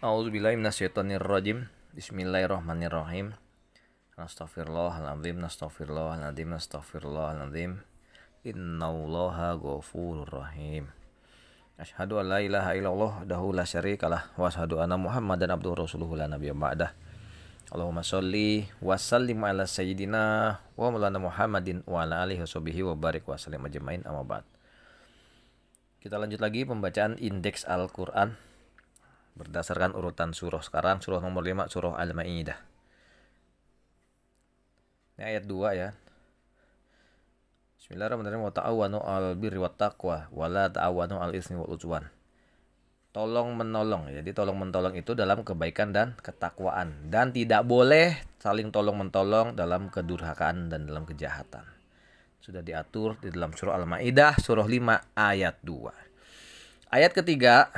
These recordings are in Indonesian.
A'udzubillahi minasyaitonirrajim. Bismillahirrahmanirrahim. Astaghfirullahaladzim, astaghfirullahaladzim, astaghfirullahaladzim. Innallaha ghafurur rahim. Asyhadu an la ilaha illallah wahdahu la syarikalah wa asyhadu anna Muhammadan abduhu rasuluhu la nabiyya ba'dah. Allahumma sholli wa sallim ala sayyidina wa maulana Muhammadin wa ala alihi washabihi wa barik wa sallim ajmain, amma ba'd. Kita lanjut lagi pembacaan indeks Al-Qur'an berdasarkan urutan surah. Sekarang surah nomor 5, surah Al-Maidah. Ini ayat 2 ya. Bismillahirrahmanirrahim. Wa ta'awanu 'alal birri wat taqwa wa la ta'awanu 'alal itsmi wal 'udwan. Tolong menolong. Jadi tolong menolong itu dalam kebaikan dan ketakwaan, dan tidak boleh saling tolong menolong dalam kedurhakaan dan dalam kejahatan. Sudah diatur di dalam surah Al-Maidah surah 5 ayat 2. Ayat ketiga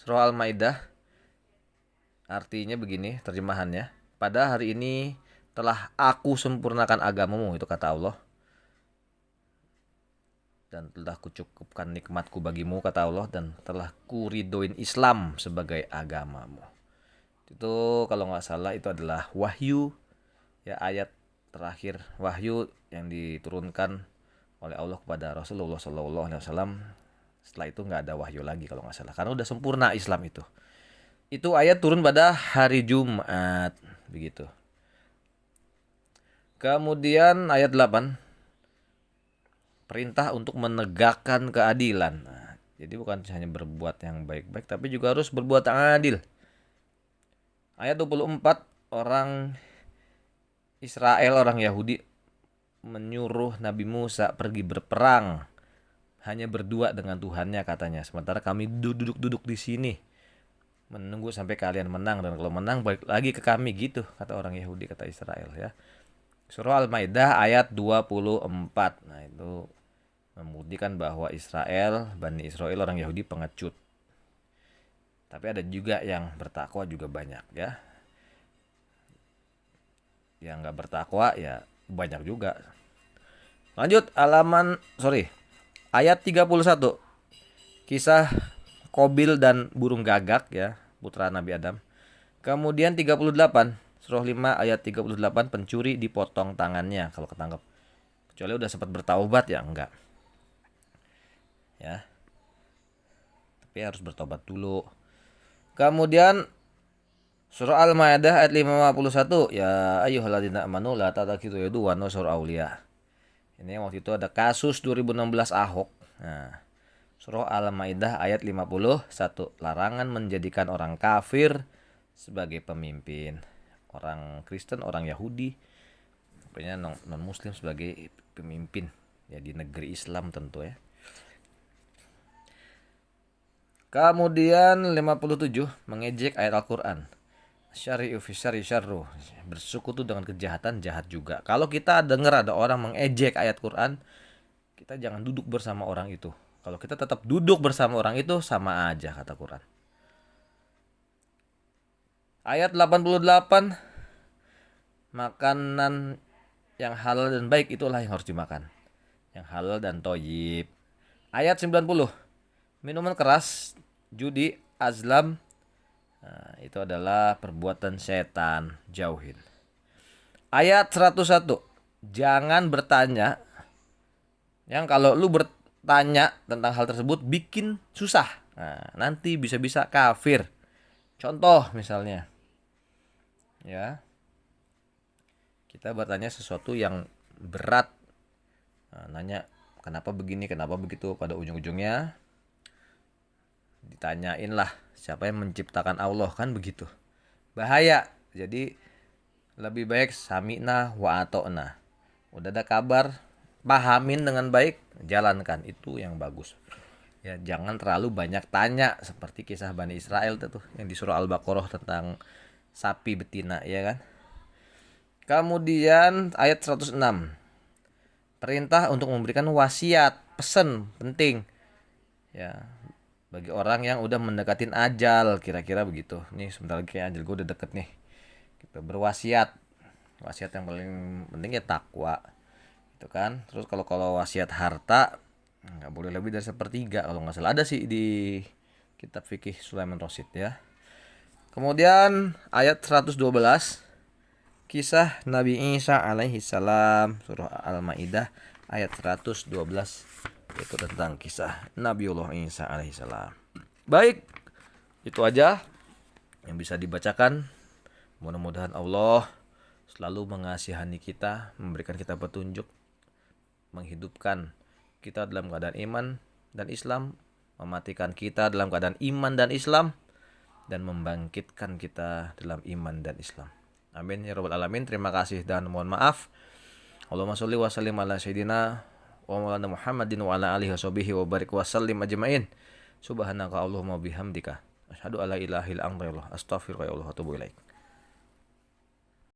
surah Al-Maidah artinya begini terjemahannya. Pada hari ini telah aku sempurnakan agamamu, itu kata Allah. Dan telah kucukupkan nikmatku bagimu, kata Allah. Dan telah kuridoin Islam sebagai agamamu. Itu kalau nggak salah itu adalah wahyu. Ya, ayat terakhir wahyu yang diturunkan oleh Allah kepada Rasulullah SAW. Setelah itu nggak ada wahyu lagi kalau nggak salah. Karena udah sempurna Islam itu. Itu ayat turun pada hari Jumat, begitu. Kemudian ayat 8, perintah untuk menegakkan keadilan. Nah, jadi bukan hanya berbuat yang baik-baik, tapi juga harus berbuat yang adil. Ayat 24, orang Israel, orang Yahudi menyuruh Nabi Musa pergi berperang hanya berdua dengan Tuhannya, katanya. Sementara kami duduk-duduk di sini menunggu sampai kalian menang, dan kalau menang balik lagi ke kami, gitu kata orang Yahudi, kata Israel ya. Surah Al-Maidah ayat 24. Nah, itu membuktikan bahwa Bani Israel orang Yahudi pengecut. Tapi ada juga yang bertakwa juga banyak ya. Yang nggak bertakwa ya banyak juga. Lanjut ayat 31. Kisah Kobil dan burung gagak ya, putra Nabi Adam. Kemudian 38, surah 5 ayat 38, pencuri dipotong tangannya kalau ketangkep. Kecuali udah sempat bertaubat ya enggak. Ya. Tapi harus bertobat dulu. Kemudian surah Al-Maidah ayat 51, ya ayyuhalladzina amanu la tattakhidhu aduwwan wa auliya. Ini waktu itu ada kasus 2016 Ahok. Nah, surah Al-Maidah ayat 51, larangan menjadikan orang kafir sebagai pemimpin, orang Kristen, orang Yahudi, pokoknya non muslim sebagai pemimpin ya di negeri Islam tentu ya. Kemudian 57, mengejek ayat Al-Qur'an. Syari'u fi syari syarru, bersekutu dengan kejahatan jahat juga. Kalau kita dengar ada orang mengejek ayat Quran, kita jangan duduk bersama orang itu. Kalau kita tetap duduk bersama orang itu, sama aja kata Quran. Ayat 88, makanan yang halal dan baik itulah yang harus dimakan. Yang halal dan thayyib. Ayat 90, minuman keras, judi, azlam, nah, itu adalah perbuatan setan, jauhin. Ayat 101, jangan bertanya. Yang kalau lu bertanya tentang hal tersebut bikin susah. Nah, nanti bisa-bisa kafir. Contoh misalnya. Ya. Kita bertanya sesuatu yang berat. Nah, nanya kenapa begini, kenapa begitu, pada ujung-ujungnya ditanyain lah siapa yang menciptakan Allah, kan begitu. Bahaya. Jadi lebih baik sami'na wa ata'na. Udah ada kabar, pahamin dengan baik, jalankan, itu yang bagus. Ya, jangan terlalu banyak tanya seperti kisah Bani Israel itu yang di surah Al-Baqarah tentang sapi betina ya kan. Kemudian ayat 106, perintah untuk memberikan wasiat, pesan penting. Ya, bagi orang yang udah mendekatin ajal, kira-kira begitu. Nih sebentar lagi ajal gue udah deket nih. Kita berwasiat. Wasiat yang paling penting ya takwa. Itu kan. Terus kalau wasiat harta nggak boleh lebih dari sepertiga kalau nggak salah, ada sih di kitab fikih Sulaiman Rosyid ya. Kemudian ayat 112 kisah Nabi Isa alaihi salam, surah Al-Maidah ayat 112, itu tentang kisah Nabiullah Isa alaihi salam. Baik, itu aja yang bisa dibacakan. Mudah-mudahan Allah selalu mengasihani kita, memberikan kita petunjuk, menghidupkan kita dalam keadaan iman dan Islam, mematikan kita dalam keadaan iman dan Islam, dan membangkitkan kita dalam iman dan Islam. Amin ya rabbal alamin. Terima kasih dan mohon maaf. Allahumma sholli wa sallim ala sayyidina wa maulana Muhammadin wa ala alihi washabihi wa barik wa sallim ajmain. Subhanaka Allahumma bihamdika asyhadu alla ilaha illa anta astaghfiruka wa atubu ilaik.